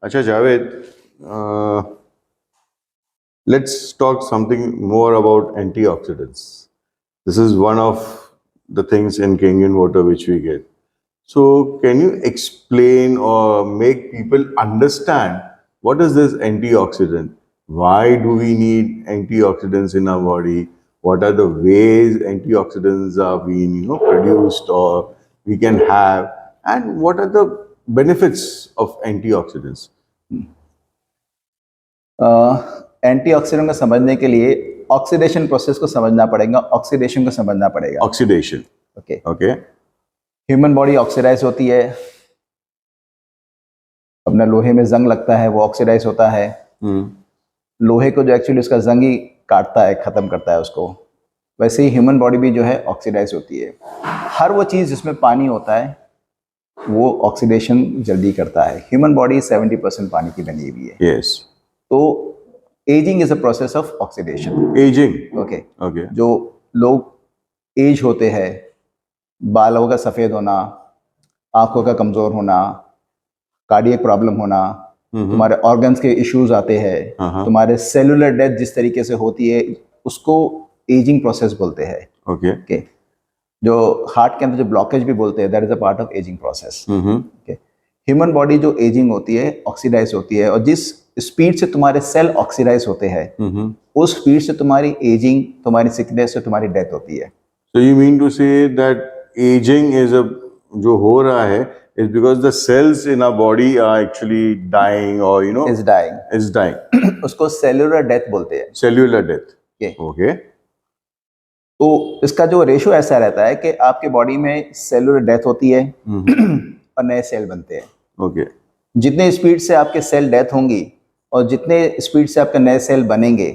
अच्छा Javed, let's talk something more about antioxidants. This is one of the things in Kenyan water which we get. So can you explain or make people understand what is this antioxidant? Why do we need antioxidants in our body? What are the ways antioxidants are being produced or we can have? And what are the benefits of antioxidants? Antioxidant को समझने के लिए oxidation process को समझना पड़ेगा, oxidation को समझना पड़ेगा। Oxidation. Okay Okay. Human body oxidise होती है, अपना लोहे में जंग लगता है वो ऑक्सीडाइज होता है। लोहे को जो एक्चुअली उसका जंग ही काटता है, खत्म करता है उसको, वैसे ही ह्यूमन बॉडी भी जो है ऑक्सीडाइज होती है। हर वो चीज़ जिसमें पानी होता है वो ऑक्सीडेशन जल्दी करता है। ह्यूमन बॉडी 70% पानी की बनी हुई है। Yes. तो ageing is a process of oxidation. Aging. Okay Okay. जो लोग एज होते हैं, बालों का सफ़ेद होना, आंखों का कमज़ोर होना, कार्डियक प्रॉब्लम होना, तुम्हारे ऑर्गन्स के इश्यूज आते हैं, तुम्हारे सेलुलर डेथ जिस तरीके से होती है उसको एजिंग प्रोसेस बोलते हैं। Okay. ओके जो हार्ट के अंदर जो ब्लॉकेज भी बोलते हैं, that is a part of ageing process. Okay human body जो एजिंग होती है ऑक्सीडाइज होती है, और जिस स्पीड से तुम्हारे सेल ऑक्सीडाइज होते हैं उस स्पीड से तुम्हारी एजिंग, तुम्हारी सिकनेस और तुम्हारी डेथ होती है। So you mean to say that aging is जो हो रहा है is because the cells in our body are actually dying or is dying, is dying. उसको सेलुलर डेथ बोलते हैं। Cellular death. Okay. Okay. तो इसका जो रेशो ऐसा रहता है कि आपके बॉडी में सेलुलर डेथ होती है और नए सेल बनते हैं। Okay. जितने स्पीड से आपके सेल डेथ होंगी और जितने स्पीड से आपके नए सेल बनेंगे,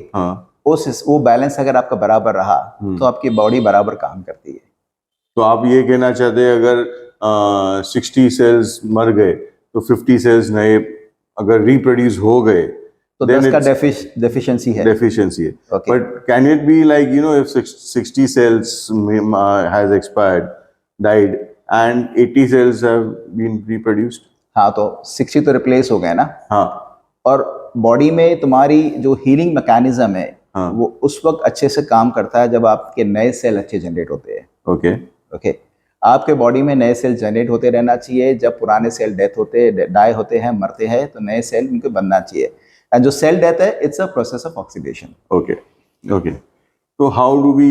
वो बैलेंस अगर आपका बराबर रहा तो आपकी बॉडी बराबर काम करती है। तो आप ये कहना चाहते हैं अगर 60 सेल्स मर गए तो 50 सेल्स नए अगर रिप्रोड्यूस हो गए तो then 10 का it's डेफिशिएंसी है। deficiency है। Okay. But can it be like if 60 cells has expired, died and 80 cells have been reproduced? हाँ तो 60 तो रिप्लेस हो गए ना। हाँ। और बॉडी में तुम्हारी जो हीलिंग मैकेनिज्म है वो उस वक्त अच्छे से काम करता है जब आपके नए सेल अच्छे जनरेट होते हैं। ओके ओके आपके बॉडी में नए सेल जनरेट होते रहना चाहिए। जब पुराने सेल डेथ होते डाई होते हैं, मरते हैं, तो नए सेल उनको बनना चाहिए। एंड जो सेल डेथ है it's a process of oxidation. Okay okay तो हाउ डू वी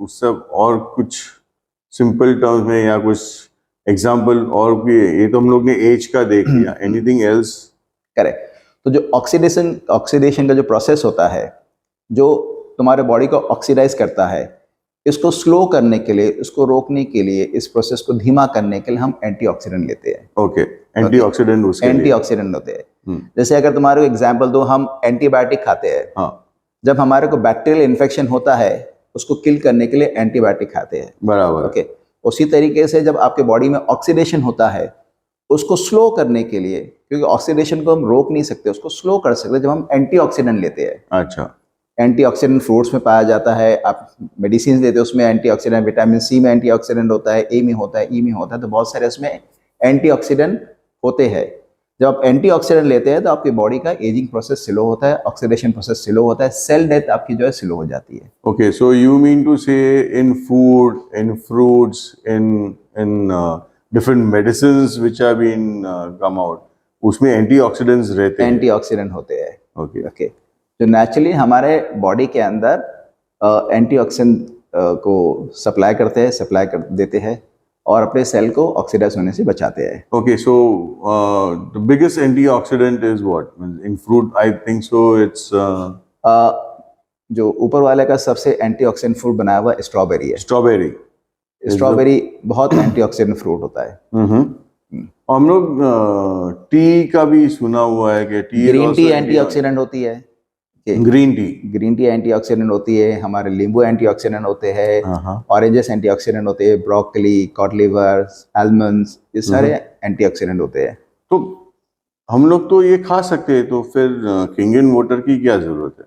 उस सब और कुछ सिंपल टर्म्स में या कुछ एग्जांपल और भी? ये तो हम लोग ने एज का देख लिया, एनीथिंग एल्स? करेक्ट। तो जो ऑक्सीडेशन का जो प्रोसेस होता है जो तुम्हारे बॉडी को ऑक्सीडाइज करता है, इसको स्लो करने के लिए, इसको रोकने के लिए, इस प्रोसेस को धीमा करने के लिए हम एंटीऑक्सीडेंट लेते हैं। ओके एंटीऑक्सीडेंट उसके लिए एंटीऑक्सीडेंट होते हैं। जैसे अगर तुम्हारे को एग्जांपल दो, हम एंटीबायोटिक खाते हैं। हाँ। जब हमारे को बैक्टीरियल इन्फेक्शन होता है उसको किल करने के लिए एंटीबायोटिक खाते हैं। बराबर। ओके उसी तरीके से जब आपके बॉडी में ऑक्सीडेशन होता है उसको स्लो करने के लिए, क्योंकि ऑक्सीडेशन को हम रोक नहीं सकते, उसको स्लो कर सकते जब हम एंटीऑक्सीडेंट लेते हैं। अच्छा। एंटीऑक्सीडेंट फ्रूट्स में पाया जाता है, आप मेडिसिन लेते हैं उसमें एंटीऑक्सीडेंट, विटामिन सी में एंटीऑक्सीडेंट होता है, ए में होता है, ई में होता है, तो बहुत सारे उसमें एंटीऑक्सीडेंट होते हैं। जब आप एंटीऑक्सीडेंट लेते हैं तो आपकी बॉडी का एजिंग प्रोसेस स्लो होता है, ऑक्सीडेशन प्रोसेस स्लो होता है, सेल डेथ आपकी जो है स्लो हो जाती है। Okay so you mean to say in food, in fruits, in different medicines which have been come out, उसमें एंटीऑक्सीडेंट्स रहते हैं? एंटीऑक्सीडेंट होते हैं। ओके ओके जो नेचुरली हमारे बॉडी के अंदर एंटीऑक्सीडेंट को सप्लाई कर देते हैं और अपने सेल को ऑक्सीडाइज होने से बचाते हैं। Okay so the biggest antioxidant is what in fruit? I think so it's जो ऊपर वाले का सबसे एंटीऑक्सीडेंट फ्रूट बनाया हुआ स्ट्रॉबेरी है। स्ट्रॉबेरी बहुत एंटीऑक्सीडेंट फ्रूट होता है। हम लोग टी का भी सुना हुआ है कि ग्रीन टी एंटीऑक्सीडेंट होती है। ग्रीन टी एंटीऑक्सीडेंट होती है। हमारे नींबू एंटीऑक्सीडेंट होते हैं, ऑरेंजेस एंटीऑक्सीडेंट होते हैं, ब्रोकली, कॉड लिवर, आलमंड्स, ये सारे एंटीऑक्सीडेंट होते हैं। तो हम लोग तो ये खा सकते हैं, तो फिर केंगन वाटर की क्या जरूरत है?